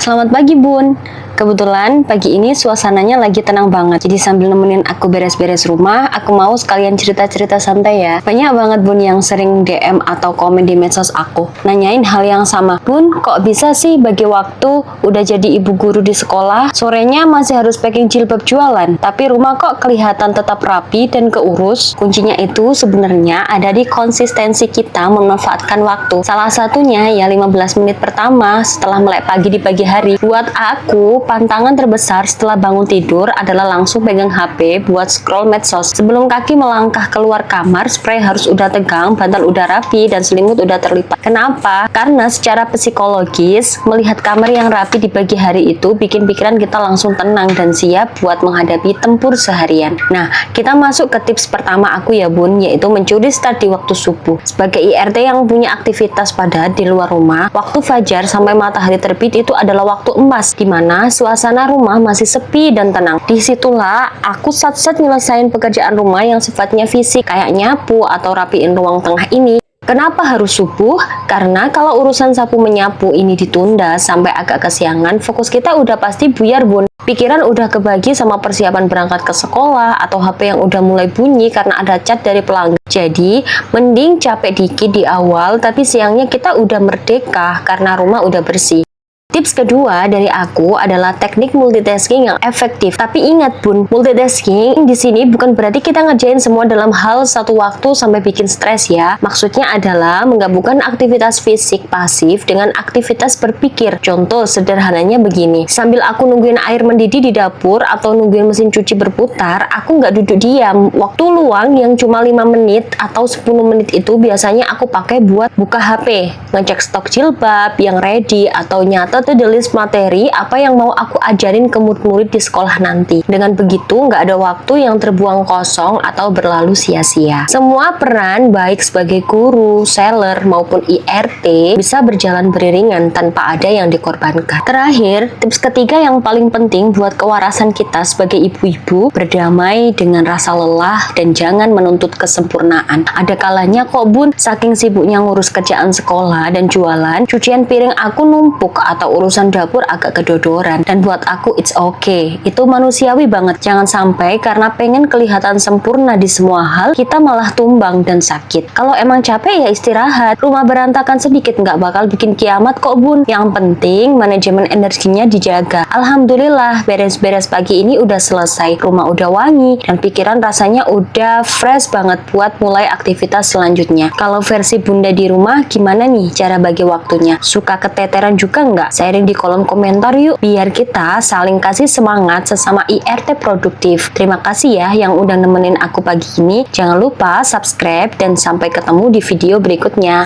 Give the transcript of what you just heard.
Selamat pagi Bun. Kebetulan pagi ini suasananya lagi tenang banget. Jadi sambil nemenin aku beres-beres rumah, aku mau sekalian cerita-cerita santai ya. Banyak banget Bun yang sering DM atau komen di medsos aku. Nanyain hal yang sama. Bun, kok bisa sih bagi waktu udah jadi ibu guru di sekolah, sorenya masih harus packing jilbab jualan, tapi rumah kok kelihatan tetap rapi dan keurus? Kuncinya itu sebenarnya ada di konsistensi kita memanfaatkan waktu. Salah satunya ya 15 menit pertama setelah melek pagi di pagi hari. Buat aku, pantangan terbesar setelah bangun tidur adalah langsung pegang HP buat scroll medsos. Sebelum kaki melangkah keluar kamar, spray harus udah tegang, bantal udah rapi, dan selimut udah terlipat. Kenapa? Karena secara psikologis, melihat kamar yang rapi di pagi hari itu bikin pikiran kita langsung tenang dan siap buat menghadapi tempur seharian. Nah, kita masuk ke tips pertama aku ya Bun, yaitu mencuri start di waktu subuh. Sebagai IRT yang punya aktivitas padat di luar rumah, waktu fajar sampai matahari terbit itu adalah waktu emas, di mana suasana rumah masih sepi dan tenang. Disitulah aku sat-sat nyelesain pekerjaan rumah yang sifatnya fisik, kayak nyapu atau rapiin ruang tengah ini. Kenapa harus subuh? Karena kalau urusan sapu menyapu ini ditunda sampai agak kesiangan, fokus kita udah pasti buyar Bun. Pikiran udah kebagi sama persiapan berangkat ke sekolah atau HP yang udah mulai bunyi karena ada chat dari pelanggan. Jadi, mending capek dikit di awal, tapi siangnya kita udah merdeka karena rumah udah bersih. Tips kedua dari aku adalah teknik multitasking yang efektif. Tapi ingat Bun, multitasking di sini bukan berarti kita ngerjain semua dalam hal satu waktu sampai bikin stres ya. Maksudnya adalah menggabungkan aktivitas fisik pasif dengan aktivitas berpikir. Contoh sederhananya begini, sambil aku nungguin air mendidih di dapur atau nungguin mesin cuci berputar, aku nggak duduk diam. Waktu luang yang cuma 5 menit atau 10 menit itu biasanya aku pakai buat buka HP, ngecek stok jilbab yang ready, atau nyata tuh the list materi apa yang mau aku ajarin ke murid-murid di sekolah nanti. Dengan begitu nggak ada waktu yang terbuang kosong atau berlalu sia-sia. Semua peran baik sebagai guru, seller maupun IRT bisa berjalan beriringan tanpa ada yang dikorbankan. Terakhir, tips ketiga yang paling penting buat kewarasan kita sebagai ibu-ibu, berdamai dengan rasa lelah dan jangan menuntut kesempurnaan. Ada kalanya kok Bun, saking sibuknya ngurus kerjaan sekolah dan jualan, cucian piring aku numpuk atau urusan dapur agak kedodoran, dan buat aku it's okay, itu manusiawi banget. Jangan sampai karena pengen kelihatan sempurna di semua hal kita malah tumbang dan sakit. Kalau emang capek ya istirahat, rumah berantakan sedikit nggak bakal bikin kiamat kok Bun. Yang penting manajemen energinya dijaga. Alhamdulillah beres-beres pagi ini udah selesai, rumah udah wangi dan pikiran rasanya udah fresh banget buat mulai aktivitas selanjutnya. Kalau versi Bunda di rumah gimana nih cara bagi waktunya? Suka keteteran juga nggak? Sharing di kolom komentar yuk, biar kita saling kasih semangat sesama IRT produktif. Terima kasih ya yang udah nemenin aku pagi ini. Jangan lupa subscribe dan sampai ketemu di video berikutnya.